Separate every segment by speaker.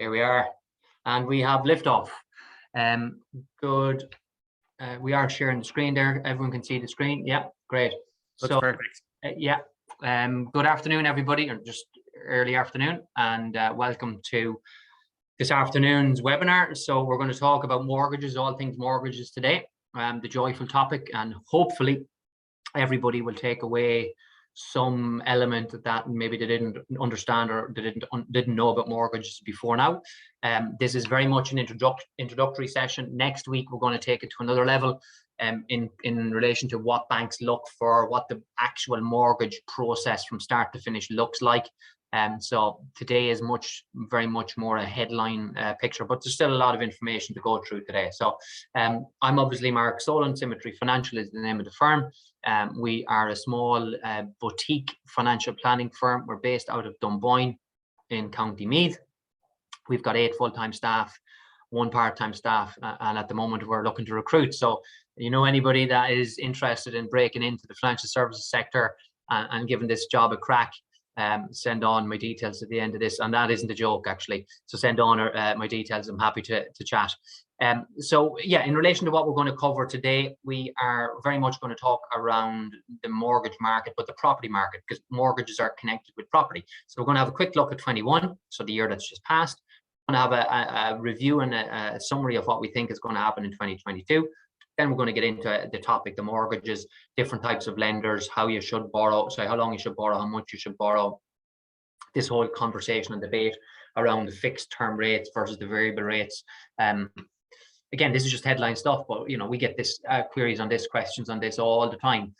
Speaker 1: Here we are, and we have liftoff. Good. We are sharing the screen there. Everyone can see the screen. Yeah, great.
Speaker 2: Looks perfect.
Speaker 1: Yeah. Good afternoon, everybody, or just early afternoon, and welcome to this afternoon's webinar. So we're going to talk about mortgages, all things mortgages today. The joyful topic, and hopefully everybody will take away some element that maybe they didn't understand or they didn't know about mortgages before now. This is very much an introductory session. Next week we're going to take it to another level in relation to what banks look for, what the actual mortgage process from start to finish looks like. So today is very much more a headline picture, but there's still a lot of information to go through today. So I'm obviously Mark Solon. Symmetry Financial is the name of the firm. We are a small boutique financial planning firm. We're based out of Dunboyne in County Meath. We've got 8 full-time staff, 1 part-time staff, and at the moment we're looking to recruit. So you know, anybody that is interested in breaking into the financial services sector and giving this job a crack, send on my details at the end of this, and that isn't a joke actually. So send on my details. I'm happy to chat. So yeah, in relation to what we're going to cover today, we are very much going to talk around the mortgage market, but the property market, because mortgages are connected with property. So we're going to have a quick look at 21, so the year that's just passed. We're going to have a review and a summary of what we think is going to happen in 2022. Then we're going to get into the topic, the mortgages, different types of lenders, how you should borrow, so how long you should borrow, how much you should borrow, this whole conversation and debate around the fixed term rates versus the variable rates. Again, this is just headline stuff, but you know, we get this queries on this, questions on this all the time.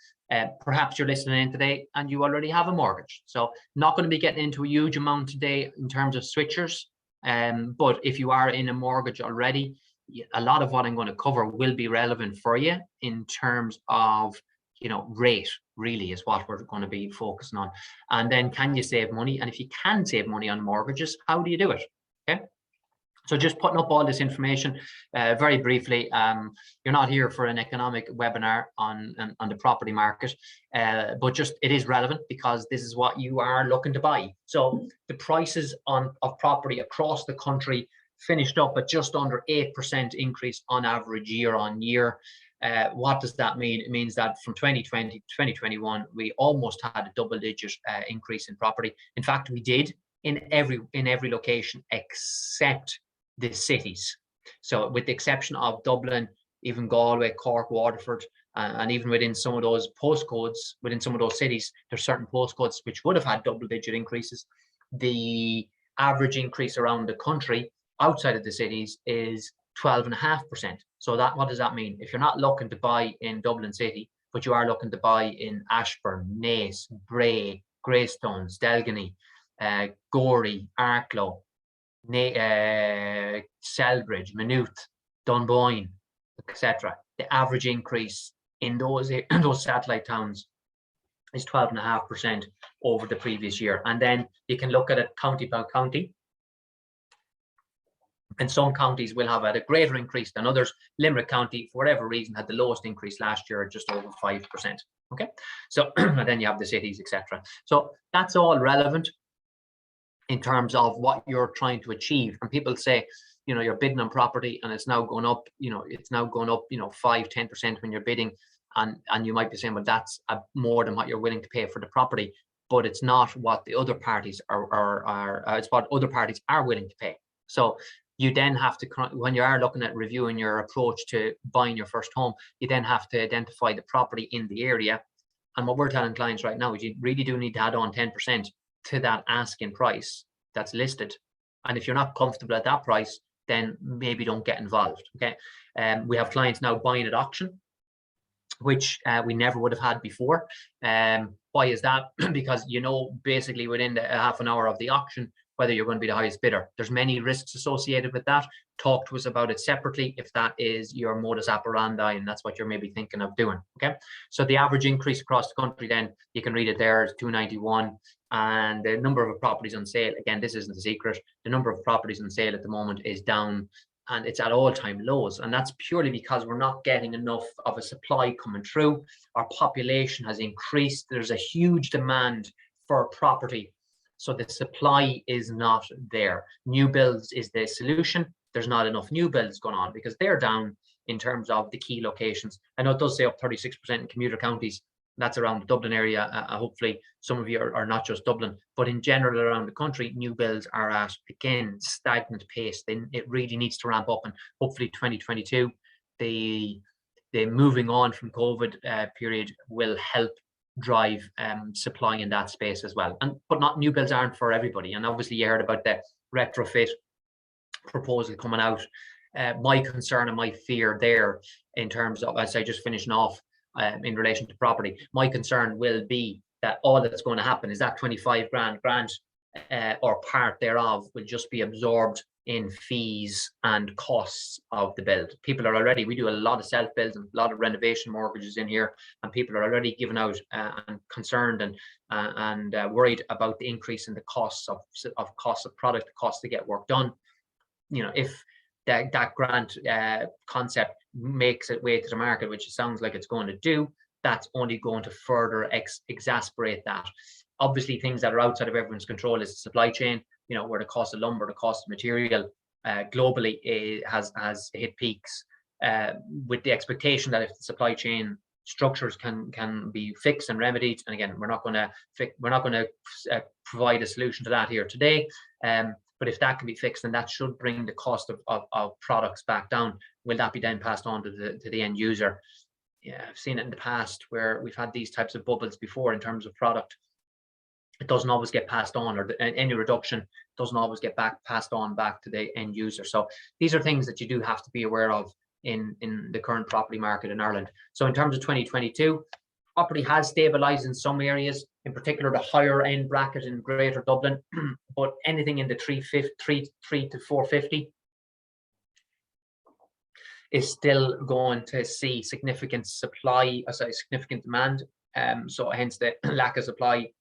Speaker 1: Perhaps you're listening in today and you already have a mortgage. So not going to be getting into a huge amount today in terms of switchers. But if you are in a mortgage already, a lot of what I'm going to cover will be relevant for you in terms of, you know, rate really is what we're going to be focusing on. And then, can you save money? And if you can save money on mortgages, how do you do it? Okay. So just putting up all this information very briefly. You're not here for an economic webinar on the property market, but just it is relevant because this is what you are looking to buy. So the prices of property across the country finished up at just under 8% increase on average year on year. What does that mean? It means that from 2020 to 2021, we almost had a double-digit increase in property. In fact, we did in every location except the cities. So with the exception of Dublin, even Galway, Cork, Waterford, and even within some of those postcodes, within some of those cities, there's certain postcodes which would have had double-digit increases. The average increase around the country outside of the cities is 12.5%. So that, what does that mean? If you're not looking to buy in Dublin City, but you are looking to buy in Ashburn, Naas, Bray, Greystones, Delgany, Gorey, Arklow, Selbridge, Maynooth, Dunboyne, etc., the average increase in those satellite towns is 12.5% over the previous year. And then you can look at it county by county. And some counties will have had a greater increase than others. Limerick County, for whatever reason, had the lowest increase last year at just over 5%. Okay, so and then you have the cities, etc. So that's all relevant in terms of what you're trying to achieve. And people say, you know, you're bidding on property and it's now going up, you know, it's now going up, you know, 5-10% when you're bidding. And you might be saying, well, that's more than what you're willing to pay for the property, but it's not what the other parties it's what other parties are willing to pay. So you then have to, when you are looking at reviewing your approach to buying your first home, you then have to identify the property in the area. And what we're telling clients right now is you really do need to add on 10% to that asking price that's listed. And if you're not comfortable at that price, then maybe don't get involved. Okay. We have clients now buying at auction, which we never would have had before. Why is that? Because, you know, basically within the half an hour of the auction, whether you're going to be the highest bidder. There's many risks associated with that. Talk to us about it separately if that is your modus operandi and that's what you're maybe thinking of doing. Okay, so the average increase across the country, then you can read it there, is 291, and the number of properties on sale, again, this isn't a secret, the number of properties on sale at the moment is down and it's at all-time lows, and that's purely because we're not getting enough of a supply coming through. Our population has increased. There's a huge demand for property. So the supply is not there. New builds is the solution. There's not enough new builds going on because they're down in terms of the key locations. I know it does say up 36% in commuter counties. That's around the Dublin area. Hopefully some of you are not just Dublin, but in general around the country, new builds are at, again, stagnant pace. Then it really needs to ramp up, and hopefully 2022, the moving on from COVID period will help drive supply in that space as well. But not new builds aren't for everybody. And obviously you heard about the retrofit proposal coming out. My concern and my fear there, in terms of, as I just finishing off, in relation to property, my concern will be that all that's going to happen is that 25 grand grant or part thereof will just be absorbed in fees and costs of the build. People are already, we do a lot of self-builds and a lot of renovation mortgages in here, and people are already giving out and concerned and worried about the increase in the costs of product, the cost to get work done. You know, if that grant concept makes its way to the market, which it sounds like it's going to do, that's only going to further exasperate that. Obviously, things that are outside of everyone's control is the supply chain, you know, where the cost of lumber, the cost of material globally has hit peaks, with the expectation that if the supply chain structures can be fixed and remedied, and again, we're not going to provide a solution to that here today, but if that can be fixed, then that should bring the cost of products back down. Will that be then passed on to the end user? Yeah, I've seen it in the past where we've had these types of bubbles before in terms of product. It doesn't always get passed on, or any reduction doesn't always get passed on back to the end user. So these are things that you do have to be aware of in the current property market in Ireland. So in terms of 2022, property has stabilized in some areas, in particular the higher end bracket in Greater Dublin, but anything in the 3 to 450 is still going to see significant significant demand. So hence the lack of supply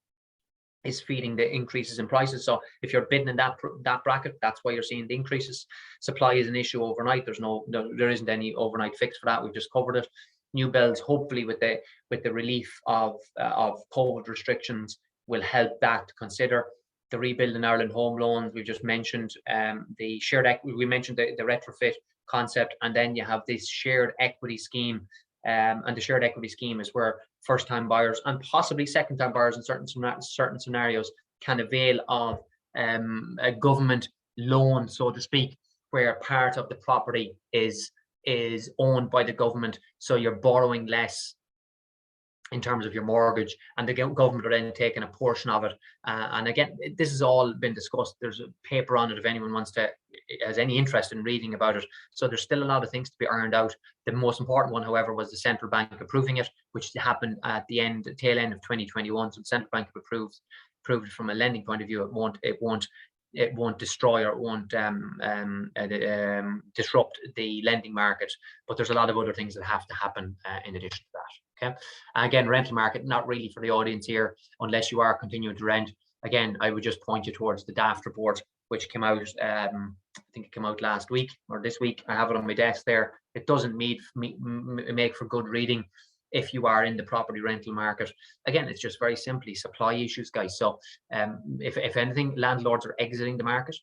Speaker 1: is feeding the increases in prices. So if you're bidding in that bracket, that's why you're seeing the increases. Supply is an issue overnight. There isn't any overnight fix for that. We've just covered it. New builds, hopefully with the relief of COVID restrictions, will help that to consider. The Rebuild in Ireland home loans we've just mentioned, the shared equity, we mentioned the retrofit concept, and then you have this shared equity scheme. And the shared equity scheme is where first-time buyers and possibly second-time buyers in certain scenarios can avail of a government loan, so to speak, where part of the property is owned by the government, so you're borrowing less in terms of your mortgage, and the government are then taking a portion of it. And again, this has all been discussed. There's a paper on it if anyone has any interest in reading about it. So there's still a lot of things to be ironed out. The most important one, however, was the central bank approving it, which happened at the tail end of 2021. So the central bank approved it from a lending point of view. It won't destroy, or it won't disrupt the lending market, but there's a lot of other things that have to happen in addition to that. Okay, and again, rental market, not really for the audience here unless you are continuing to rent. Again, I would just point you towards the DAFT report, which came out, I think it came out last week or this week. I have it on my desk there. It doesn't make for good reading if you are in the property rental market. Again, it's just very simply supply issues, guys. So if anything, landlords are exiting the market.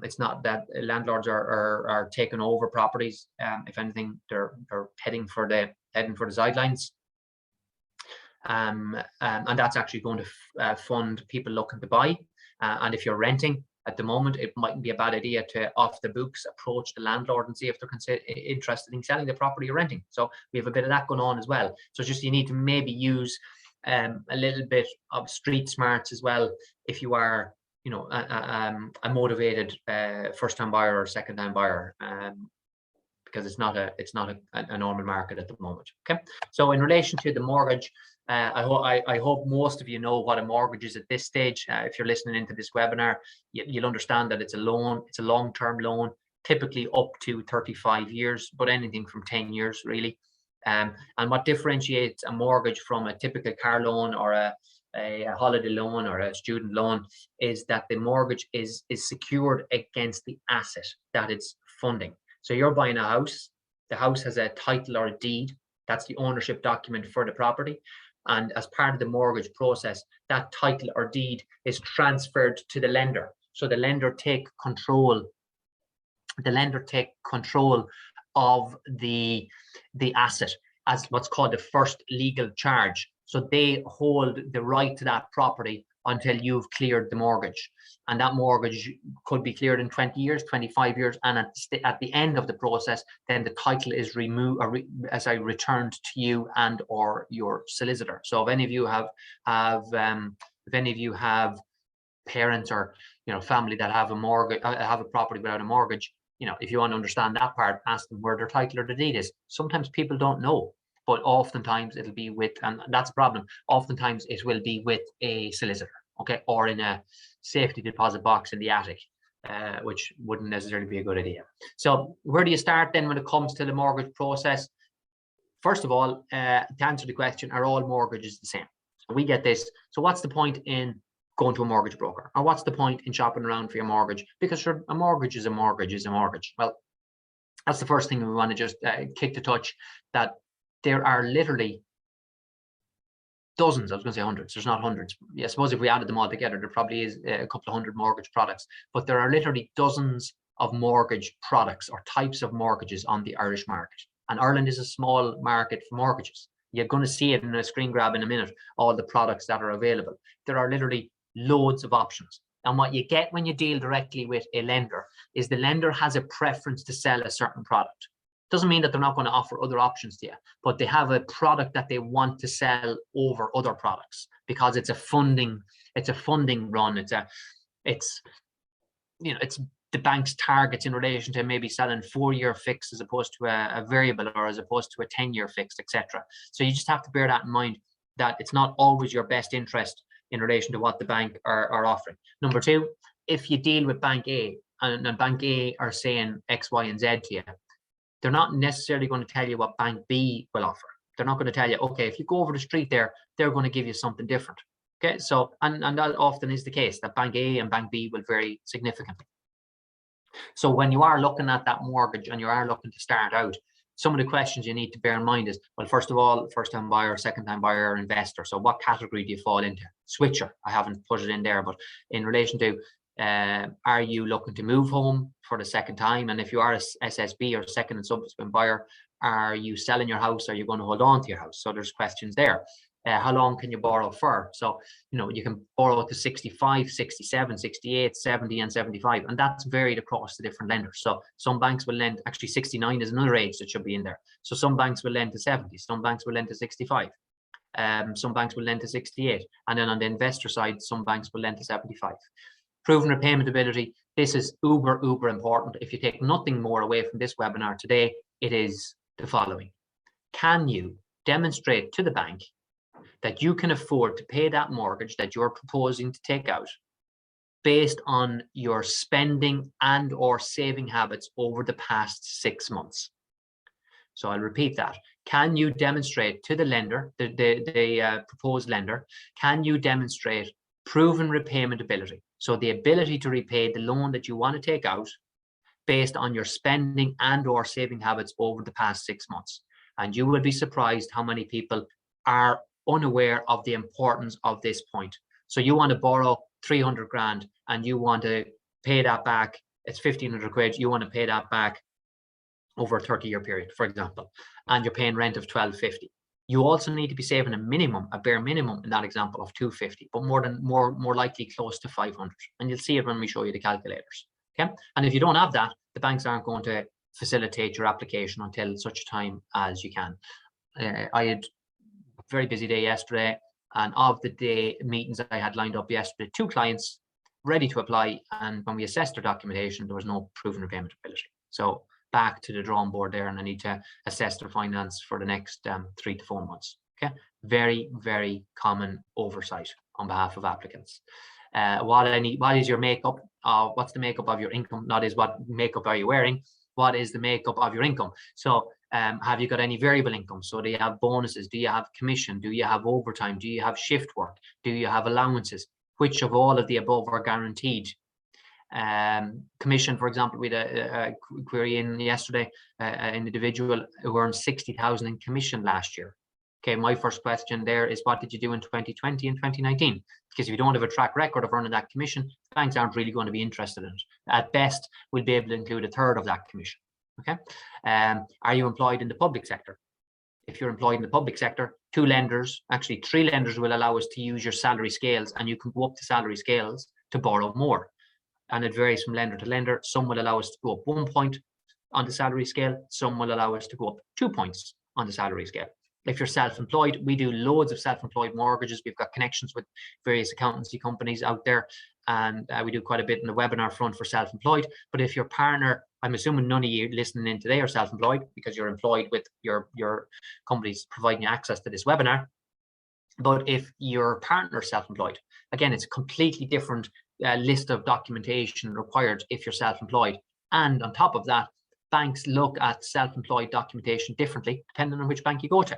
Speaker 1: It's not that landlords are taking over properties. If anything, they're heading for the sidelines. And that's actually going to fund people looking to buy. And if you're renting at the moment, it mightn't be a bad idea to, off the books, approach the landlord and see if they're interested in selling the property you're renting. So we have a bit of that going on as well. So just you need to maybe use a little bit of street smarts as well if you are, you know, a motivated first-time buyer or second-time buyer. Because it's not a normal market at the moment. Okay, so in relation to the mortgage, I hope most of you know what a mortgage is at this stage. If you're listening into this webinar, you'll understand that it's a loan. It's a long-term loan, typically up to 35 years, but anything from 10 years really. And what differentiates a mortgage from a typical car loan or a holiday loan or a student loan is that the mortgage is secured against the asset that it's funding. So you're buying a house, the house has a title or a deed, that's the ownership document for the property. and as part of the mortgage process, that title or deed is transferred to the lender. So the lender take control. The lender take control of the asset as what's called the first legal charge. So they hold the right to that property until you've cleared the mortgage, and that mortgage could be cleared in 20 years, 25 years, and at the end of the process, then the title is removed or returned to you and or your solicitor. So if any of you have parents or family that have a mortgage, have a property without a mortgage, if you want to understand that part, ask them where their title or the deed is. Sometimes people don't know, but oftentimes it'll be with, and that's a problem, oftentimes it will be with a solicitor, okay, or in a safety deposit box in the attic, which wouldn't necessarily be a good idea. So where do you start then when it comes to the mortgage process? First of all, to answer the question, are all mortgages the same? So we get this. So what's the point in going to a mortgage broker, or what's the point in shopping around for your mortgage? Because a mortgage is a mortgage is a mortgage. Well, that's the first thing we want to just kick the touch, that there are literally dozens, I was going to say hundreds, there's not hundreds. Yeah, I suppose if we added them all together, there probably is a couple of hundred mortgage products, but there are literally dozens of mortgage products or types of mortgages on the Irish market. And Ireland is a small market for mortgages. You're going to see it in a screen grab in a minute, all the products that are available. There are literally loads of options. And what you get when you deal directly with a lender is the lender has a preference to sell a certain product. Doesn't mean that they're not going to offer other options to you, but they have a product that they want to sell over other products because it's a funding run. It's the bank's targets in relation to maybe selling 4-year fixed as opposed to a variable, or as opposed to a 10-year fixed, etc. So you just have to bear that in mind, that it's not always your best interest in relation to what the bank are offering. Number two, if you deal with Bank A and Bank A are saying X, Y, and Z to you, they're not necessarily going to tell you what Bank B will offer. They're not going to tell you, okay, if you go over the street there, they're going to give you something different. Okay, so, and that often is the case, that Bank A and Bank B will vary significantly. So when you are looking at that mortgage and you are looking to start out, some of the questions you need to bear in mind is, well, first of all, first-time buyer, second-time buyer, investor. So what category do you fall into? Switcher, I haven't put it in there, but in relation to, are you looking to move home for the second time? And if you are a SSB or second and subsequent buyer, are you selling your house? Are you going to hold on to your house? So there's questions there. How long can you borrow for? So, you can borrow to 65, 67, 68, 70, and 75, and that's varied across the different lenders. So some banks will lend, actually 69 is another age that should be in there. So some banks will lend to 70, some banks will lend to 65, some banks will lend to 68. And then on the investor side, some banks will lend to 75. Proven repayment ability, this is uber important. If you take nothing more away from this webinar today, it is the following. Can you demonstrate to the bank that you can afford to pay that mortgage that you're proposing to take out based on your spending and or saving habits over the past 6 months? So I'll repeat that. Can you demonstrate to the lender, the proposed lender, can you demonstrate proven repayment ability? So the ability to repay the loan that you want to take out based on your spending and or saving habits over the past 6 months. And you will be surprised how many people are unaware of the importance of this point. So you want to borrow 300 grand and you want to pay that back. It's 1,500 quid. You want to pay that back over a 30-year period, for example, and you're paying rent of 1,250. You also need to be saving a bare minimum in that example of 250, but more likely close to 500. And you'll see it when we show you the calculators. Okay. And if you don't have that, the banks aren't going to facilitate your application until such time as you can. I had a very busy day yesterday, and of the day meetings I had lined up yesterday, 2 clients ready to apply, and when we assessed their documentation, there was no proven repayment ability. So back to the drawing board there, and I need to assess their finance for the next 3 to 4 months. Okay, very common oversight on behalf of applicants. What is your makeup? What's the makeup of your income? Not is what makeup are you wearing? What is the makeup of your income? So have you got any variable income? So do you have bonuses? Do you have commission? Do you have overtime? Do you have shift work? Do you have allowances? Which of all of the above are guaranteed? Commission, for example, we had a query in yesterday, an individual who earned 60,000 in commission last year. Okay, my first question there is, what did you do in 2020 and 2019? Because if you don't have a track record of earning that commission, banks aren't really going to be interested in it. At best, we'll be able to include a third of that commission. Okay, are you employed in the public sector? If you're employed in the public sector, 2 lenders, actually 3 lenders, will allow us to use your salary scales, and you can go up the salary scales to borrow more. And it varies from lender to lender. Some will allow us to go up 1 point on the salary scale. Some will allow us to go up 2 points on the salary scale. If you're self-employed, we do loads of self-employed mortgages. We've got connections with various accountancy companies out there, and we do quite a bit in the webinar front for self-employed. But if your partner, I'm assuming none of you listening in today are self-employed, because you're employed with your companies providing you access to this webinar. But if your partner is self-employed, again, it's a completely different list of documentation required if you're self-employed. And on top of that, banks look at self-employed documentation differently depending on which bank you go to.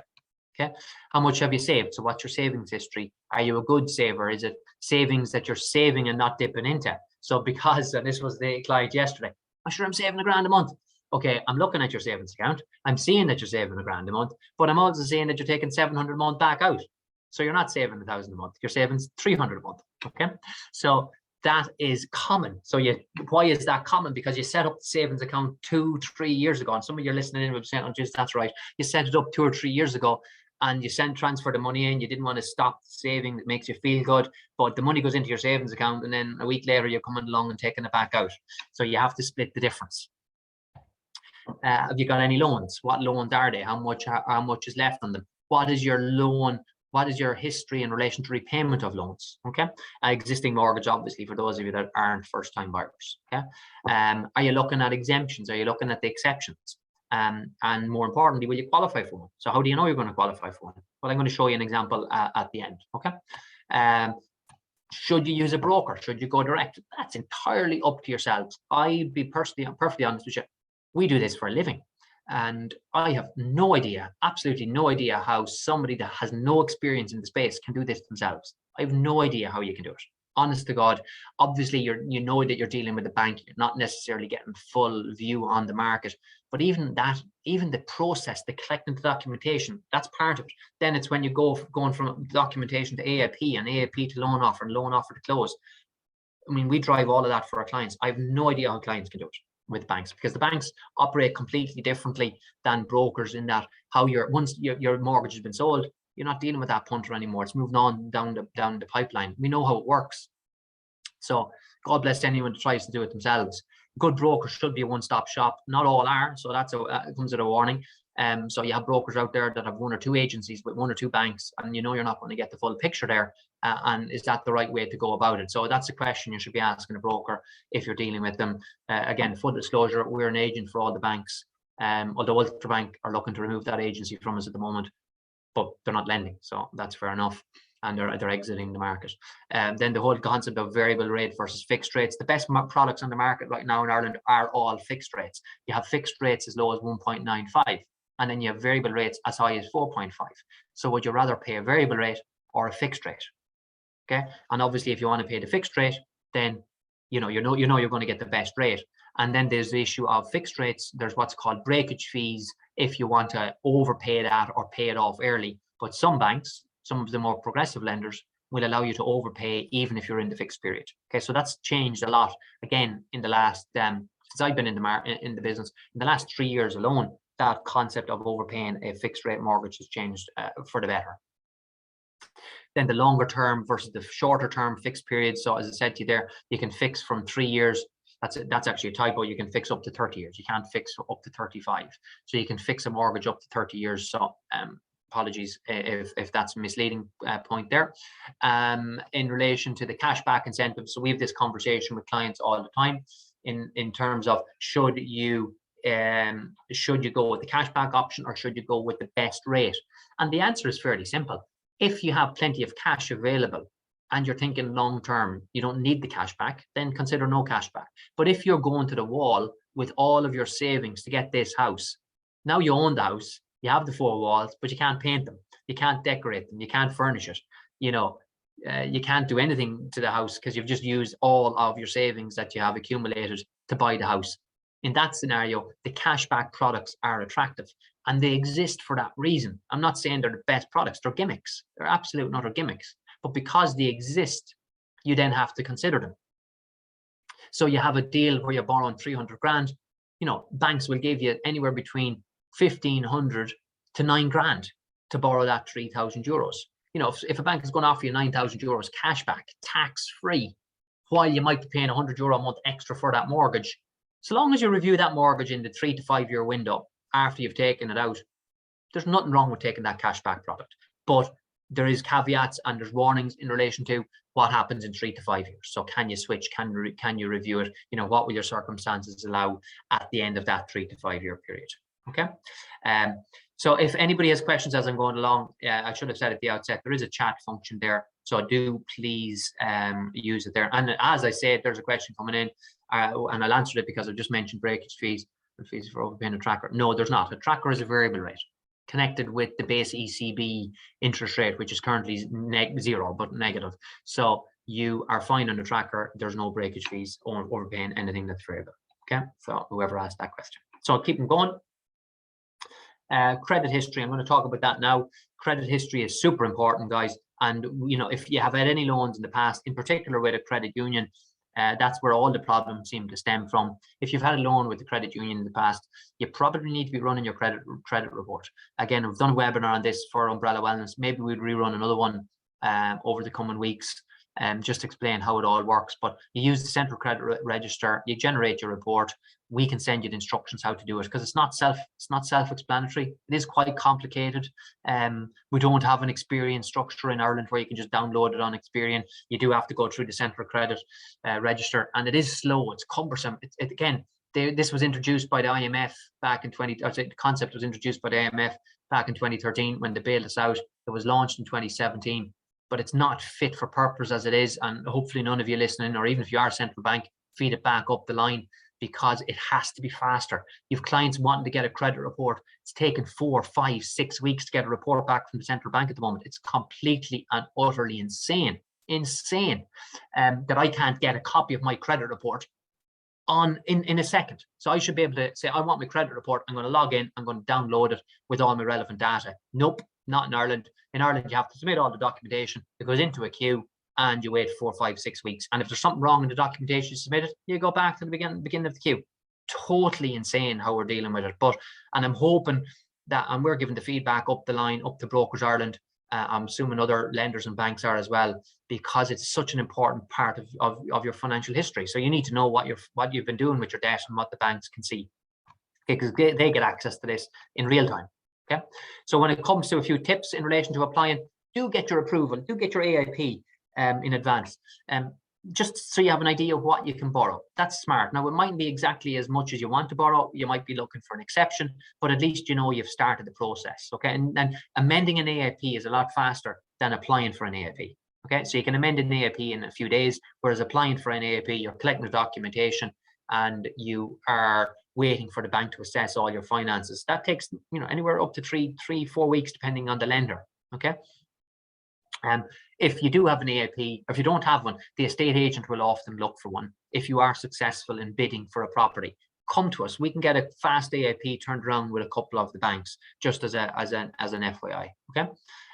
Speaker 1: Okay, how much have you saved? So what's your savings history? Are you a good saver? Is it savings that you're saving and not dipping into? So because, and this was the client yesterday, I'm sure I'm saving £1,000 a month. Okay, I'm looking at your savings account. I'm seeing that you're saving £1,000 a month, but I'm also seeing that you're taking 700 a month back out. So you're not saving 1,000 a month, you're saving 300 a month. Okay, so that is common. So why is that common? Because you set up the savings account 2-3 years ago, and some of you listening in will be saying, oh, geez, that's right. You set it up 2 or 3 years ago, and you transfer the money in. You didn't want to stop saving. It makes you feel good, but the money goes into your savings account, and then a week later you're coming along and taking it back out. So you have to split the difference. Have you got any loans? What loans are they? How much is left on them? What is your loan? What is your history in relation to repayment of loans? Okay, existing mortgage, obviously, for those of you that aren't first-time buyers. Okay, are you looking at exemptions? Are you looking at the exceptions? And more importantly, will you qualify for one? So how do you know you're going to qualify for one? Well, I'm going to show you an example at the end. Okay, should you use a broker? Should you go direct? That's entirely up to yourselves. I'd be perfectly honest with you. We do this for a living. And I have no idea, absolutely no idea, how somebody that has no experience in the space can do this themselves. I have no idea how you can do it. Honest to God, obviously you know that you're dealing with a bank, you're not necessarily getting full view on the market, but even that, even the process, the collecting the documentation, that's part of it. Then it's when you going from documentation to AIP and AIP to loan offer and loan offer to close. I mean, we drive all of that for our clients. I have no idea how clients can do it with banks, because the banks operate completely differently than brokers, in that once your mortgage has been sold, you're not dealing with that punter anymore. It's moving on down the pipeline. We know how it works. So God bless anyone that tries to do it themselves. Good brokers should be a one-stop shop. Not all are, so it comes with a warning. So you have brokers out there that have 1 or 2 agencies with 1 or 2 banks, and you know you're not going to get the full picture there. And is that the right way to go about it? So that's a question you should be asking a broker if you're dealing with them. Again, full disclosure, we're an agent for all the banks. Although Ultrabank are looking to remove that agency from us at the moment, but they're not lending, so that's fair enough. And they're exiting the market. Then the whole concept of variable rate versus fixed rates. The best products on the market right now in Ireland are all fixed rates. You have fixed rates as low as 1.95, and then you have variable rates as high as 4.5. So would you rather pay a variable rate or a fixed rate? Okay, and obviously if you want to pay the fixed rate, then you know you're going to get the best rate. And then there's the issue of fixed rates. There's what's called breakage fees if you want to overpay that or pay it off early. But some banks, some of the more progressive lenders, will allow you to overpay even if you're in the fixed period. Okay, so that's changed a lot. Again, in the last since I've been in the business, in the last 3 years alone, that concept of overpaying a fixed rate mortgage has changed for the better. Then the longer term versus the shorter term fixed period. So as I said to you there, you can fix from 3 years. That's actually a typo. You can fix up to 30 years. You can't fix up to 35. So you can fix a mortgage up to 30 years. So apologies if that's a misleading point there. In relation to the cashback incentive, so we have this conversation with clients all the time in terms of should you go with the cashback option or should you go with the best rate? And the answer is fairly simple. If you have plenty of cash available and you're thinking long term, you don't need the cashback, then consider no cashback. But if you're going to the wall with all of your savings to get this house, now you own the house, you have the 4 walls, but you can't paint them, you can't decorate them, you can't furnish it, you can't do anything to the house because you've just used all of your savings that you have accumulated to buy the house. In that scenario, the cashback products are attractive. and they exist for that reason. I'm not saying they're the best products, they're gimmicks. They're absolute utter gimmicks. But because they exist, you then have to consider them. So you have a deal where you're borrowing 300 grand, you know, banks will give you anywhere between 1,500 to 9 grand to borrow that 3,000 euros. You know, if a bank is going to offer you 9,000 euros cash back, tax free, while you might be paying 100 euro a month extra for that mortgage, so long as you review that mortgage in the 3 to 5 year window after you've taken it out, there's nothing wrong with taking that cash back product. But there is caveats and there's warnings in relation to what happens in 3 to 5 years. So can you switch? Can you review it? You know, what will your circumstances allow at the end of that 3 to 5 year period? Okay. So if anybody has questions as I'm going along, I should have said at the outset, there is a chat function there. So do please use it there. And as I said, there's a question coming in and I'll answer it because I've just mentioned breakage fees and fees for overpaying a tracker. No, there's not. A tracker is a variable rate connected with the base ECB interest rate, which is currently zero, but negative. So you are fine on the tracker. There's no breakage fees or overpaying anything that's variable. Okay, so whoever asked that question. So I'll keep them going. Credit history, I'm going to talk about that now. Credit history is super important, guys. And, you know, if you have had any loans in the past, in particular with a credit union, that's where all the problems seem to stem from. If you've had a loan with the credit union in the past, you probably need to be running your credit report. Again, we've done a webinar on this for Umbrella Wellness. Maybe we'd rerun another one over the coming weeks. Just explain how it all works. But you use the central credit register, you generate your report. We can send you the instructions how to do it because it's not self-explanatory. It is quite complicated. We don't have an Experian structure in Ireland where you can just download it on Experian. You do have to go through the central credit register, and it is slow. It's cumbersome. Again, this was introduced by the IMF back in the concept was introduced by the IMF back in 2013 when they bailed us out. It was launched in 2017. But it's not fit for purpose as it is. And hopefully none of you listening, or even if you are a central bank, feed it back up the line because it has to be faster. You've clients wanting to get a credit report. It's taken 4, 5, 6 weeks to get a report back from the central bank at the moment. It's completely and utterly insane that I can't get a copy of my credit report in a second. So I should be able to say, I want my credit report. I'm going to log in. I'm going to download it with all my relevant data. Nope, not in Ireland. In Ireland, you have to submit all the documentation. It goes into a queue and you wait 4, 5, 6 weeks. And if there's something wrong in the documentation you submitted, you go back to the beginning of the queue. Totally insane how we're dealing with it. And I'm hoping that, and we're giving the feedback up the line, up to Brokers Ireland. I'm assuming other lenders and banks are as well, because it's such an important part of your financial history. So you need to know what you've been doing with your debt and what the banks can see, because they get access to this in real time. Okay, so when it comes to a few tips in relation to applying, do get your approval, do get your AIP in advance, just so you have an idea of what you can borrow. That's smart. Now, it mightn't be exactly as much as you want to borrow. You might be looking for an exception, but at least you know you've started the process. Okay, and amending an AIP is a lot faster than applying for an AIP. Okay, so you can amend an AIP in a few days, whereas applying for an AIP, you're collecting the documentation and you are waiting for the bank to assess all your finances. That takes, you know, anywhere up to 3, 4 weeks, depending on the lender. Okay. If you do have an AIP, or if you don't have one, the estate agent will often look for one. If you are successful in bidding for a property, come to us. We can get a fast AIP turned around with a couple of the banks, just as an FYI. Okay.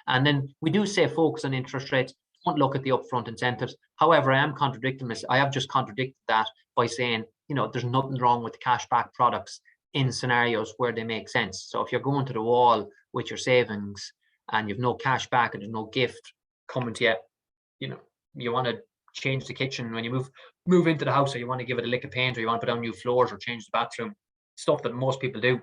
Speaker 1: And then we do say focus on interest rates. Don't look at the upfront incentives. However, I am contradicting this. I have just contradicted that by saying, you know, there's nothing wrong with the cashback products in scenarios where they make sense. So if you're going to the wall with your savings and you've no cash back and there's no gift coming to you, you know, you want to change the kitchen when you move into the house, or you want to give it a lick of paint, or you want to put down new floors or change the bathroom, stuff that most people do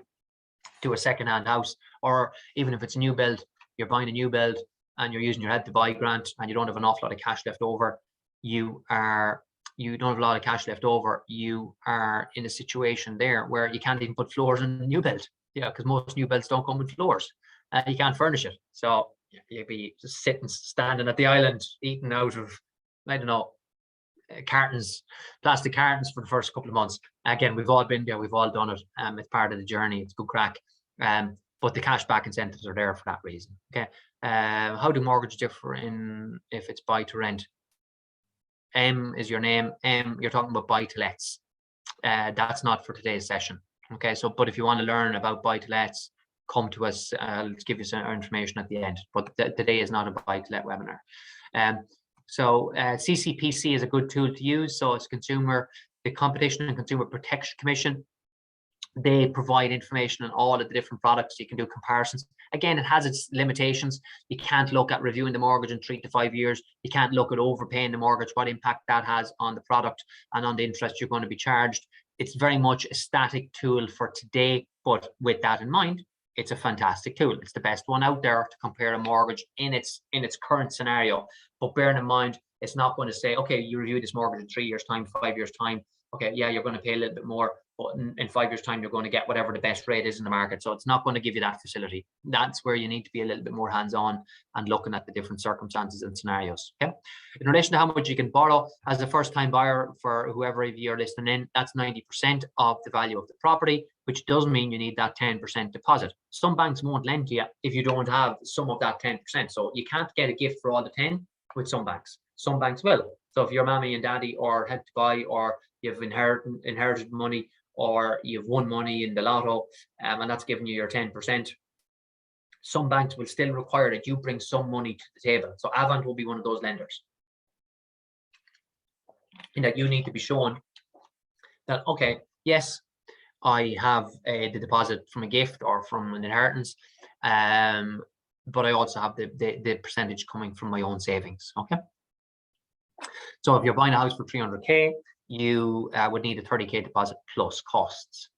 Speaker 1: to a second-hand house. Or even if it's a new build, you're buying a new build and you're using your Help to Buy grant and you don't have an awful lot of cash left over, you don't have a lot of cash left over, you are in a situation there where you can't even put floors in a new build. Yeah, because most new builds don't come with floors. You can't furnish it. So you'd be just standing at the island, eating out of, I don't know, plastic cartons for the first couple of months. Again, we've all been there, we've all done it. It's part of the journey, it's good crack. But the cashback incentives are there for that reason. Okay. How do mortgages differ if it's buy to rent? M is your name. You're talking about buy to lets. That's not for today's session. Okay. So, but if you want to learn about buy to lets, come to us. Let's give you some information at the end, but today is not a buy-to-let webinar. So CCPC is a good tool to use. So it's the Competition and Consumer Protection Commission. They provide information on all of the different products. You can do comparisons. Again, it has its limitations. You can't look at reviewing the mortgage in 3 to 5 years. You can't look at overpaying the mortgage, what impact that has on the product and on the interest you're going to be charged. It's very much a static tool for today, but with that in mind, it's a fantastic tool. It's the best one out there to compare a mortgage in its current scenario. But bearing in mind, it's not going to say, okay, you review this mortgage in 3 years' time, 5 years' time. Okay, yeah, you're going to pay a little bit more, but in 5 years' time, you're going to get whatever the best rate is in the market. So it's not going to give you that facility. That's where you need to be a little bit more hands-on and looking at the different circumstances and scenarios. Okay. In relation to how much you can borrow as a first-time buyer, for whoever of you are listening in, that's 90% of the value of the property, which does mean you need that 10% deposit. Some banks won't lend to you if you don't have some of that 10%. So you can't get a gift for all the 10 with some banks. Some banks will. So if your mommy and daddy or Help to Buy, or you've inherited money, or you've won money in the lotto, and that's giving you your 10%, some banks will still require that you bring some money to the table. So Avant will be one of those lenders, in that you need to be shown that, okay, yes, I have the deposit from a gift or from an inheritance, but I also have the percentage coming from my own savings. Okay. So if you're buying a house for 300k, you would need a 30k deposit plus costs.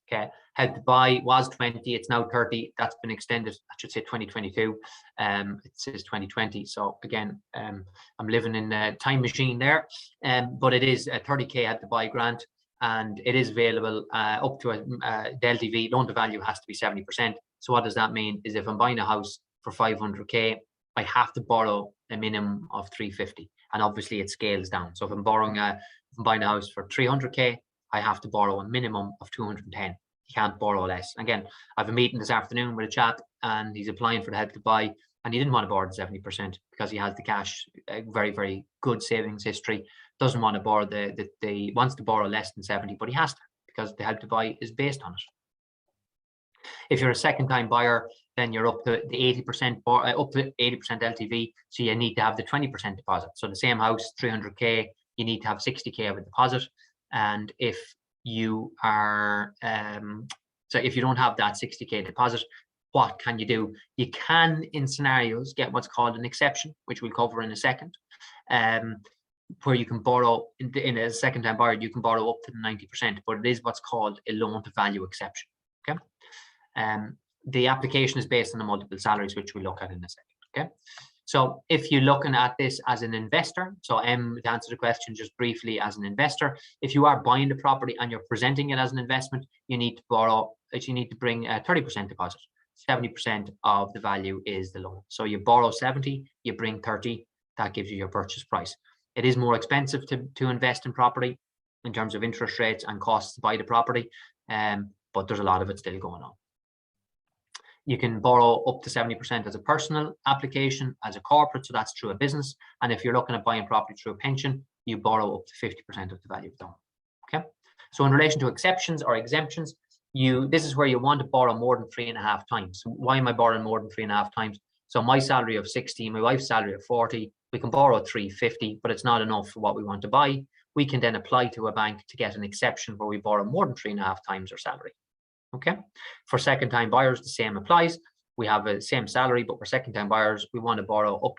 Speaker 1: Okay. Help to Buy was 20, it's now 30. That's been extended. I should say 2022. It says 2020. So again, I'm living in a time machine there. But it is a 30k Help to Buy grant, and it is available up to the LTV, loan to value has to be 70%. So what does that mean? Is if I'm buying a house for 500k, I have to borrow a minimum of 350, and obviously it scales down. So if I'm buying a house for 300k, I have to borrow a minimum of 210. You can't borrow less. Again, I have a meeting this afternoon with a chap, and he's applying for the Help to Buy, and he didn't want to borrow the 70% because he has the cash, a very, very good savings history. Doesn't want to borrow wants to borrow less than 70, but he has to, because the Help to Buy is based on it. If you're a second-time buyer, then you're up to the 80%, up to 80% LTV. So you need to have the 20% deposit. So the same house, 300k, you need to have 60k of a deposit. And if you are, so if you don't have that 60k deposit, what can you do? You can, in scenarios, get what's called an exception, which we'll cover in a second, where you can borrow, in a second-time buyer, you can borrow up to 90%, but it is what's called a loan-to-value exception. Okay. The application is based on the multiple salaries, which we'll look at in a second. Okay. So if you're looking at this as an investor, so to answer the question just briefly, as an investor, if you are buying the property and you're presenting it as an investment, you need to bring a 30% deposit. 70% of the value is the loan. So you borrow 70, you bring 30, that gives you your purchase price. It is more expensive to invest in property in terms of interest rates and costs to buy the property, but there's a lot of it still going on. You can borrow up to 70% as a personal application, as a corporate, so that's through a business. And if you're looking at buying property through a pension, you borrow up to 50% of the value of the home. Okay. So in relation to exceptions or exemptions, this is where you want to borrow more than 3.5 times. Why am I borrowing more than 3.5 times? So my salary of 60, my wife's salary of 40, we can borrow 350, but it's not enough for what we want to buy. We can then apply to a bank to get an exception where we borrow more than 3.5 times our salary. Okay. For second-time buyers, the same applies. We have the same salary, but for second-time buyers, we want to borrow up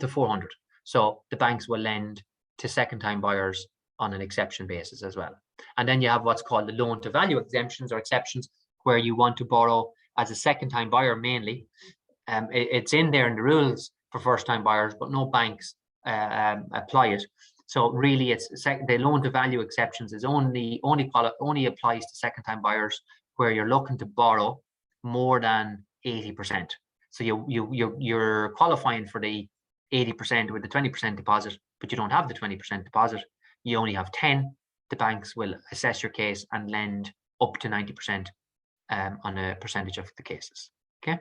Speaker 1: to 400. So the banks will lend to second-time buyers on an exception basis as well. And then you have what's called the loan-to-value exemptions or exceptions, where you want to borrow as a second-time buyer mainly. It's in there in the rules for first-time buyers, but no banks apply it. So really, it's the loan-to-value exceptions is only applies to second-time buyers where you're looking to borrow more than 80%. So you're qualifying for the 80% with the 20% deposit, but you don't have the 20% deposit. You only have 10. The banks will assess your case and lend up to 90% on a percentage of the cases. Okay.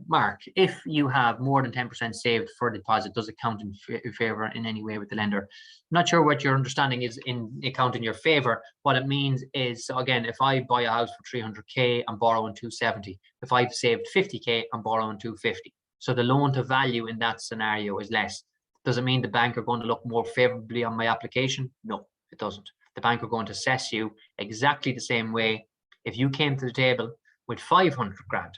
Speaker 1: Mark, if you have more than 10% saved for deposit, does it count in favor in any way with the lender? I'm not sure what your understanding is in account in your favor. What it means is, so again, if I buy a house for 300k, I'm borrowing 270. If I've saved 50k, I'm borrowing 250. So the loan to value in that scenario is less. Does it mean the bank are going to look more favorably on my application? No, it doesn't. The bank are going to assess you exactly the same way. If you came to the table with 500 grand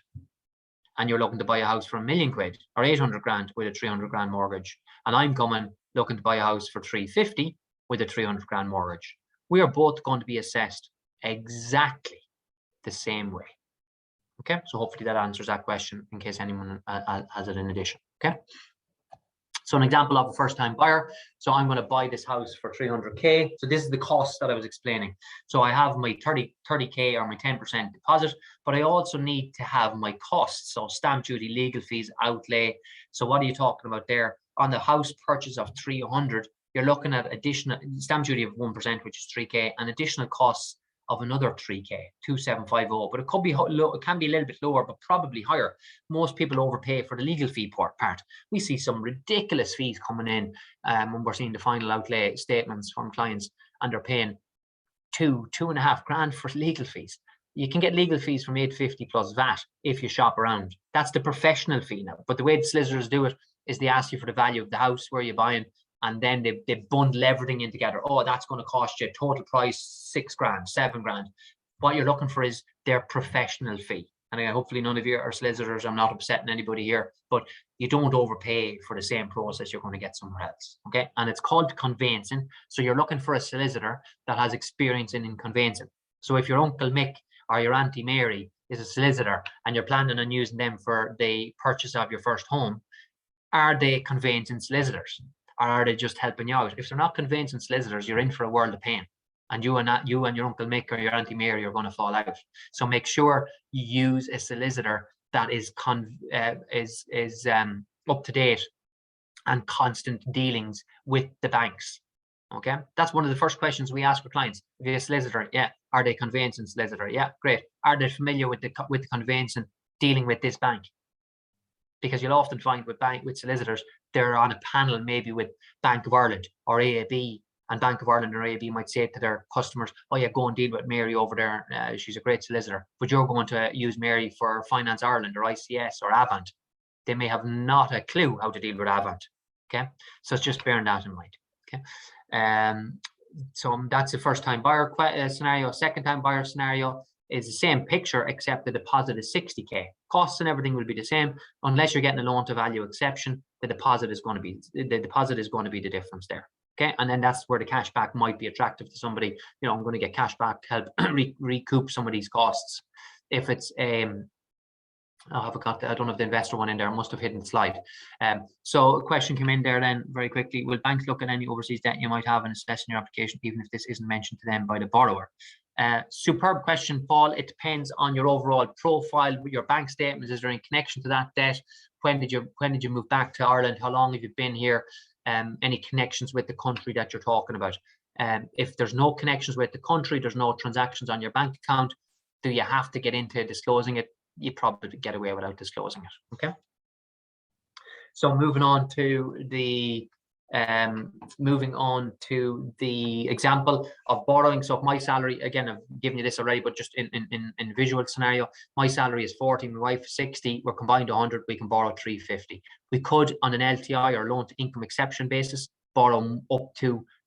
Speaker 1: and you're looking to buy a house for £1 million or 800 grand with a 300 grand mortgage, and I'm coming looking to buy a house for 350 with a 300 grand mortgage, we are both going to be assessed exactly the same way. Okay, so hopefully that answers that question in case anyone has it in addition. Okay, so an example of a first-time buyer. So I'm going to buy this house for 300k. So this is the cost that I was explaining. So I have my 30k or my 10% deposit, but I also need to have my costs. So stamp duty, legal fees, outlay. So what are you talking about there? On the house purchase of 300, you're looking at additional stamp duty of 1%, which is 3k, and additional costs of another 3k, 2750, but it could be low, it can be a little bit lower, but probably higher. Most people overpay for the legal fee part. We see some ridiculous fees coming in when we're seeing the final outlay statements from clients, and they're paying 2.5 grand for legal fees. You can get legal fees from 850 plus VAT if you shop around. That's the professional fee now. But the way the solicitors do it is they ask you for the value of the house, where you're buying, and then they bundle everything in together. Oh, that's going to cost you total price 6 grand, 7 grand. What you're looking for is their professional fee. And hopefully none of you are solicitors. I'm not upsetting anybody here, but you don't overpay for the same process you're going to get somewhere else. Okay, and it's called conveyancing. So you're looking for a solicitor that has experience in conveyancing. So if your Uncle Mick or your Auntie Mary is a solicitor and you're planning on using them for the purchase of your first home, are they conveyancing solicitors? Or are they just helping you out? If they're not conveyancing solicitors, you're in for a world of pain, and you and your Uncle Mick or your Auntie Mary are going to fall out. So make sure you use a solicitor that is up to date and constant dealings with the banks. Okay, that's one of the first questions we ask for clients. If you're a solicitor, yeah. Are they conveyancing solicitor? Yeah, great. Are they familiar with the conveyancing dealing with this bank? Because you'll often find with solicitors, they're on a panel maybe with Bank of Ireland or AAB, and Bank of Ireland or AAB might say to their customers, oh yeah, go and deal with Mary over there. She's a great solicitor. But you're going to use Mary for Finance Ireland or ICS or Avant. They may have not a clue how to deal with Avant. Okay, so it's just bearing that in mind. Okay, so that's the first-time buyer scenario. Second-time buyer scenario is the same picture, except the deposit is 60k. Costs and everything will be the same, unless you're getting a loan to value exception. The deposit is going to be the difference there. Okay, and then that's where the cash back might be attractive to somebody. You know, I'm going to get cash back to help recoup some of these costs. If it's I don't have the investor one in there. I must have hidden the slide. So a question came in there then very quickly. Will banks look at any overseas debt you might have and assess in your application, even if this isn't mentioned to them by the borrower? Superb question, Paul. It depends on your overall profile, your bank statements. Is there any connection to that debt? When did you move back to Ireland? How long have you been here? Any connections with the country that you're talking about? If there's no connections with the country, there's no transactions on your bank account, do you have to get into disclosing it? You probably get away without disclosing it. Okay. So moving on to the example of borrowing. So if my salary, again, I've given you this already, but just in visual scenario, my salary is 40, my wife 60, we're combined 100, we can borrow 350. We could, on an LTI or loan to income exception basis, borrow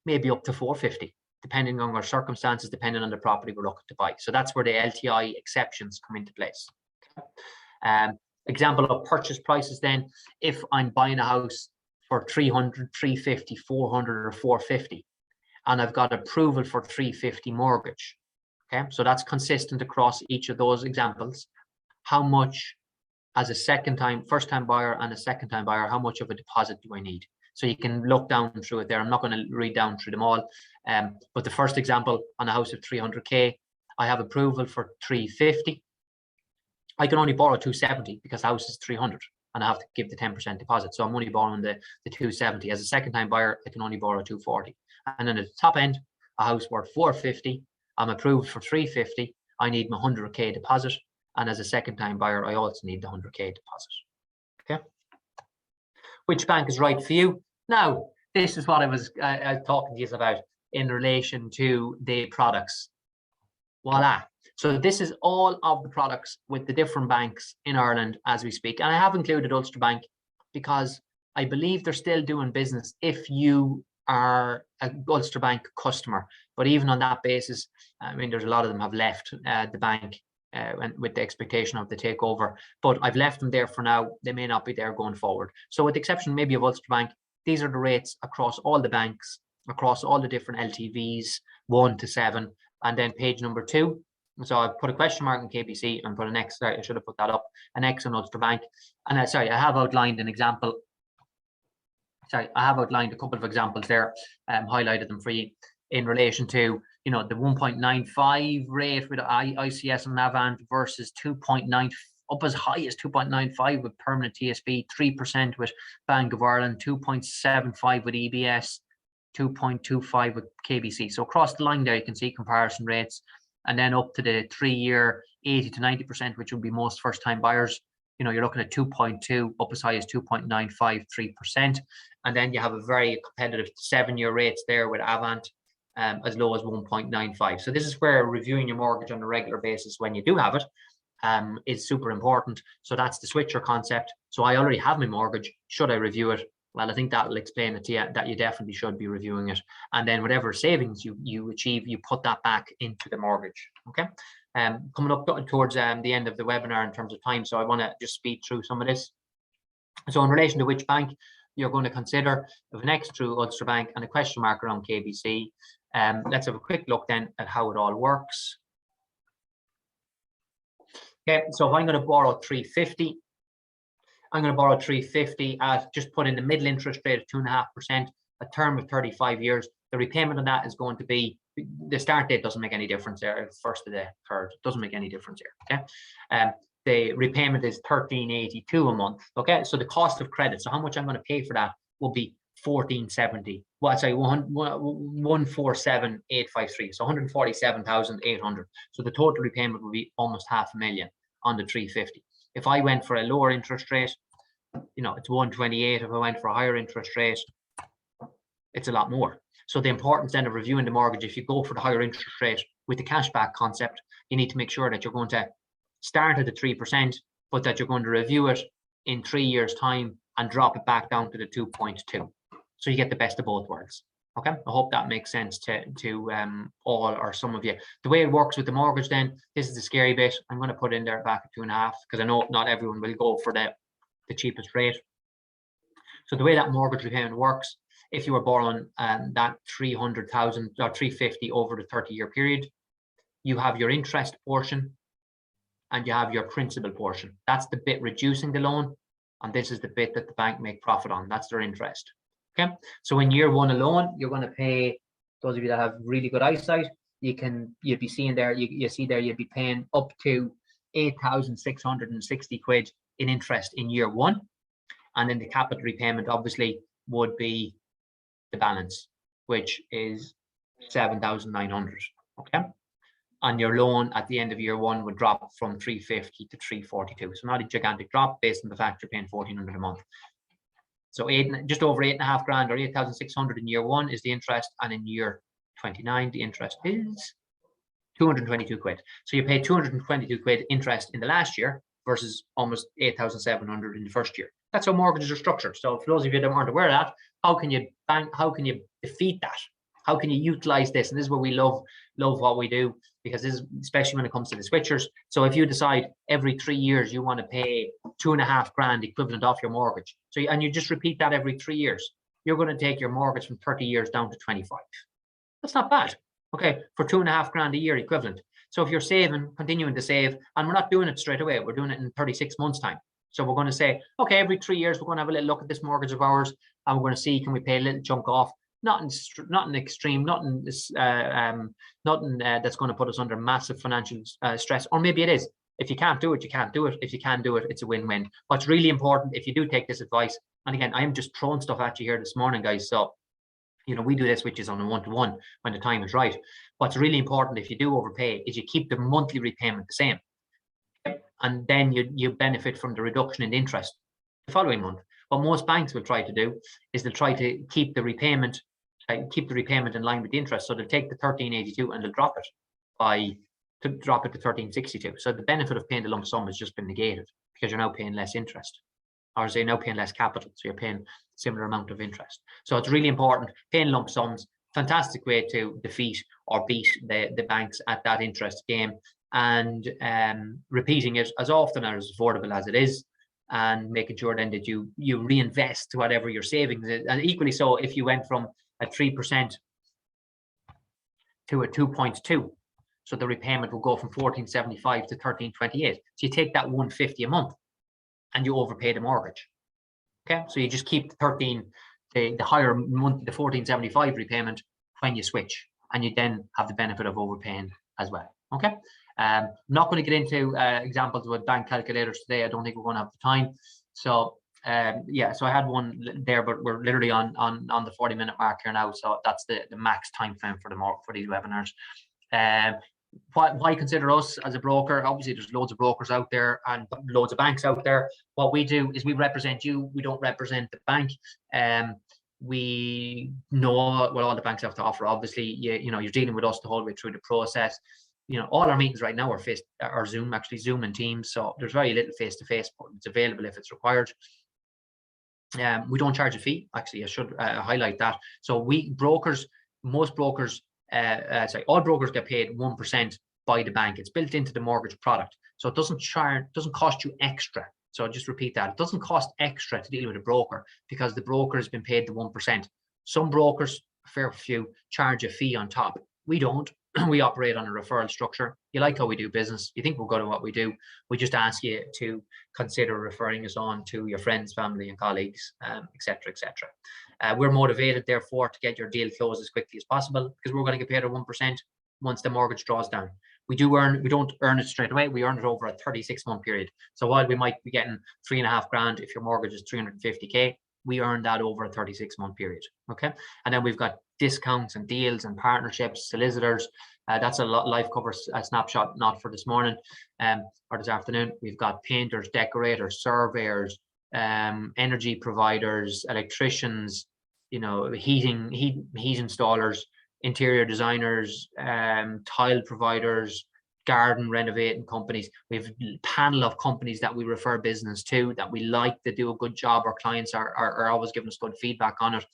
Speaker 1: maybe up to 450, depending on our circumstances, depending on the property we're looking to buy. So that's where the LTI exceptions come into place. Example of purchase prices then, if I'm buying a house for 300, 350, 400 or 450, and I've got approval for 350 mortgage. Okay, so that's consistent across each of those examples. How much, as a first-time buyer and a second-time buyer, how much of a deposit do I need? So you can look down through it there. I'm not going to read down through them all, but the first example on a house of 300k, I have approval for 350. I can only borrow 270 because the house is 300 and I have to give the 10% deposit. So I'm only borrowing the 270. As a second-time buyer, I can only borrow 240. And then at the top end, a house worth 450, I'm approved for 350. I need my 100k deposit. And as a second-time buyer, I also need the 100K deposit. Okay. Which bank is right for you? Now, this is what I was talking to you about in relation to the products. Voila. So this is all of the products with the different banks in Ireland as we speak. And I have included Ulster Bank because I believe they're still doing business if you are a Ulster Bank customer. But even on that basis, I mean, there's a lot of them have left the bank with the expectation of the takeover. But I've left them there for now. They may not be there going forward. So with the exception maybe of Ulster Bank, these are the rates across all the banks, across all the different LTVs, 1 to 7. And then page number 2. So I put a question mark in KBC and put an X. Sorry, I should have put that up. An X on Ulster Bank. And I have outlined an example. I have outlined a couple of examples there, highlighted them for you in relation to, the 1.95 rate with ICS and Avant versus 2.9, up as high as 2.95 with permanent TSB, 3% with Bank of Ireland, 2.75 with EBS, 2.25 with KBC. So across the line there, you can see comparison rates, and then up to the 3-year 80 to 90%, which would be most first-time buyers. You're looking at 2.2, up as high as 2.95, 3%. And then you have a very competitive 7-year rates there with Avant as low as 1.95. So this is where reviewing your mortgage on a regular basis when you do have it is super important. So that's the switcher concept. So I already have my mortgage. Should I review it? Well, I think that will explain it to you, that you definitely should be reviewing it. And then whatever savings you achieve, you put that back into the mortgage. Okay. Coming up towards the end of the webinar in terms of time, so I want to just speed through some of this. So in relation to which bank you're going to consider, of an X through Ulster Bank and a question mark around KBC. Let's have a quick look then at how it all works. Okay, so if I'm going to borrow 350, I'm going to borrow 350 at, just put in the middle interest rate of 2.5%, a term of 35 years. The repayment on that is going to be, the start date doesn't make any difference there, first of the third, doesn't make any difference here, okay? The repayment is 1382 a month, okay? So the cost of credit, so how much I'm going to pay for that will be 1470. Well, sorry, 147,853, so 147,800. So the total repayment will be almost 500,000 on the 350. If I went for a lower interest rate, it's 128. If I went for a higher interest rate, it's a lot more. So the importance then of reviewing the mortgage, if you go for the higher interest rate with the cashback concept, you need to make sure that you're going to start at the 3%, but that you're going to review it in 3 years' time and drop it back down to the 2.2. So you get the best of both worlds. Okay, I hope that makes sense to all or some of you. The way it works with the mortgage then, this is the scary bit. I'm going to put in there back at 2.5 because I know not everyone will go for the cheapest rate. So the way that mortgage repayment works, if you were borrowing that 300,000 or 350 over the 30-year period, you have your interest portion and you have your principal portion. That's the bit reducing the loan, and this is the bit that the bank make profit on. That's their interest. Okay, so in year 1 alone, you're going to pay, those of you that have really good eyesight, you'd be seeing there, you see there, you'd be paying up to 8,660 quid in interest in year 1. And then the capital repayment obviously would be the balance, which is 7,900. Okay. And your loan at the end of year 1 would drop from 350 to 342. So not a gigantic drop based on the fact you're paying 1,400 a month. So just over 8.5 grand or 8,600 in year 1 is the interest, and in year 29 the interest is 222 quid. So you pay 222 quid interest in the last year versus almost 8,700 in the first year. That's how mortgages are structured. So for those of you that aren't aware of that, how can you defeat that? How can you utilize this? And this is where we love what we do, because this is, especially when it comes to the switchers. So if you decide every 3 years you want to pay 2.5 grand equivalent off your mortgage, and you just repeat that every 3 years, you're going to take your mortgage from 30 years down to 25. That's not bad. Okay, for 2.5 grand a year equivalent. So if you're saving, continuing to save, and we're not doing it straight away, we're doing it in 36 months time. So we're going to say, okay, every 3 years we're going to have a little look at this mortgage of ours, and we're going to see, can we pay a little chunk off? Not in extreme, nothing that's going to put us under massive financial stress, or maybe it is. If you can't do it, you can't do it. If you can do it, it's a win-win. What's really important, if you do take this advice, and again, I am just throwing stuff at you here this morning, guys. So, we do this, which is on a one-to-one when the time is right. What's really important, if you do overpay, is you keep the monthly repayment the same. and then you benefit from the reduction in interest the following month. What most banks will try to do is they'll try to keep the repayment in line with the interest. So they'll take the 1382 and they'll drop it to 1362. So the benefit of paying the lump sum has just been negated because you're now paying less interest, or say now paying less capital. So you're paying a similar amount of interest. So it's really important. Paying lump sums, fantastic way to defeat or beat the banks at that interest game, and repeating it as often or as affordable as it is, and making sure then that you reinvest whatever your savings is. And equally so, if you went from a 3% to a 2.2, so the repayment will go from 1475 to 1328. So you take that 150 a month and you overpay the mortgage. Okay, so you just keep the higher month, the 1475 repayment when you switch, and you then have the benefit of overpaying as well. Okay. I'm not going to get into examples with bank calculators today. I don't think we're going to have the time. So yeah, so I had one there, but we're literally on the 40-minute mark here now. So that's the max time frame for these webinars. Why consider us as a broker? Obviously, there's loads of brokers out there and loads of banks out there. What we do is we represent you. We don't represent the bank. We know what all the banks have to offer. Obviously, you're dealing with us the whole way through the process. All our meetings right now are Zoom, actually Zoom and Teams. So there's very little face-to-face, but it's available if it's required. We don't charge a fee. Actually, I should highlight that. So most brokers, all brokers get paid 1% by the bank. It's built into the mortgage product. So it doesn't cost you extra. So I'll just repeat that. It doesn't cost extra to deal with a broker because the broker has been paid the 1%. Some brokers, a fair few, charge a fee on top. We don't. We operate on a referral structure. You like how we do business, you think we're good at what we do, we just ask you to consider referring us on to your friends, family and colleagues, etc., etc. We're motivated, therefore, to get your deal closed as quickly as possible because we're going to get paid at 1% once the mortgage draws down. We don't earn it straight away. We earn it over a 36-month period. So while we might be getting 3.5 grand if your mortgage is 350k, we earn that over a 36-month period. Okay, and then we've got discounts and deals and partnerships, solicitors. That's a life cover snapshot, not for this morning or this afternoon. We've got painters, decorators, surveyors, energy providers, electricians, heat installers, interior designers, tile providers, garden renovating companies. We have a panel of companies that we refer business to that we like, to do a good job. Our clients are always giving us good feedback on it.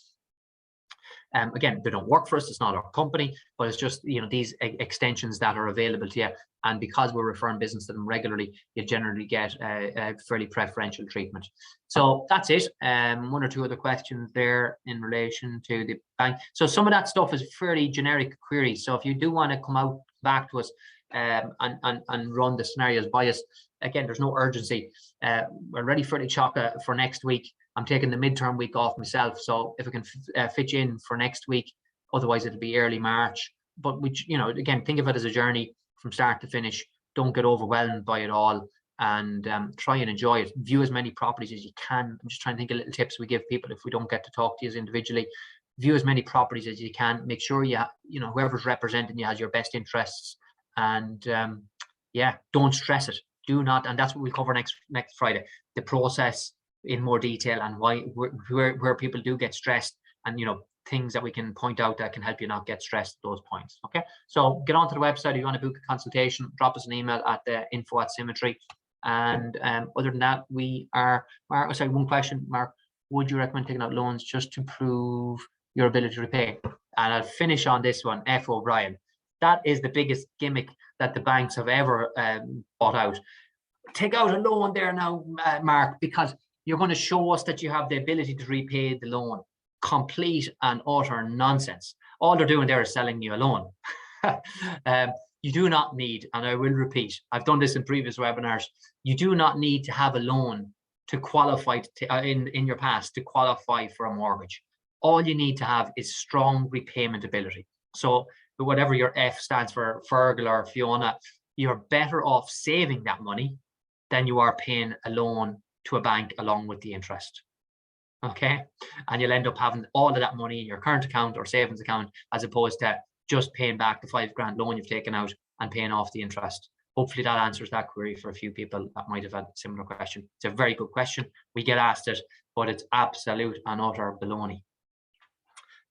Speaker 1: Again, they don't work for us, it's not our company, but it's just these extensions that are available to you, and because we're referring business to them regularly, you generally get a fairly preferential treatment. So that's it. One or two other questions there in relation to the bank. So some of that stuff is fairly generic queries, so if you do want to come out back to us and run the scenarios by us, again, there's no urgency. We're ready for the chocolate for next week. I'm taking the midterm week off myself, so if I can fit you in for next week, otherwise it'll be early March. But again, think of it as a journey from start to finish. Don't get overwhelmed by it all, and try and enjoy it. View as many properties as you can. I'm just trying to think of little tips we give people if we don't get to talk to you individually. View as many properties as you can. Make sure whoever's representing you has your best interests, and yeah, don't stress it. Do not, and that's what we'll cover next Friday. The process in more detail, and where people do get stressed, and things that we can point out that can help you not get stressed at those points. Okay, so get onto the website if you want to book a consultation. Drop us an email at the info@Symmetry. And other than that, we are. Mark, sorry, one question, Mark. Would you recommend taking out loans just to prove your ability to repay? And I'll finish on this one. F. O'Brien. That is the biggest gimmick that the banks have ever bought out. Take out a loan there now, Mark, because you're going to show us that you have the ability to repay the loan. Complete and utter nonsense. All they're doing there is selling you a loan. You do not need, and I will repeat, I've done this in previous webinars, you do not need to have a loan to qualify in your past to qualify for a mortgage. All you need to have is strong repayment ability. So whatever your F stands for, Fergal or Fiona, you're better off saving that money than you are paying a loan to a bank along with the interest. Okay, and you'll end up having all of that money in your current account or savings account, as opposed to just paying back the 5 grand loan you've taken out and paying off the interest. hopefully that answers that query for a few people that might have had a similar question. It's a very good question. We get asked it, but it's absolute and utter baloney.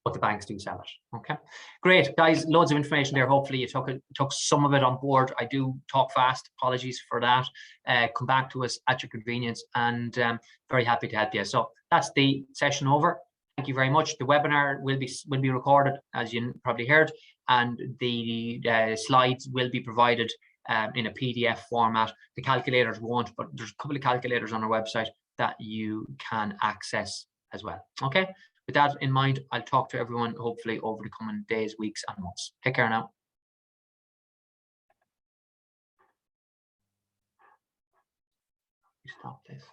Speaker 1: But the banks do sell it. Okay, great, guys. Loads of information there. Hopefully you took some of it on board. I do talk fast. Apologies for that. Come back to us at your convenience, and very happy to help you. So that's the session over. Thank you very much. The webinar will be recorded, as you probably heard, and the slides will be provided in a PDF format. The calculators won't, but there's a couple of calculators on our website that you can access as well. Okay. With that in mind, I'll talk to everyone hopefully over the coming days, weeks, and months. Take care now. Stop this.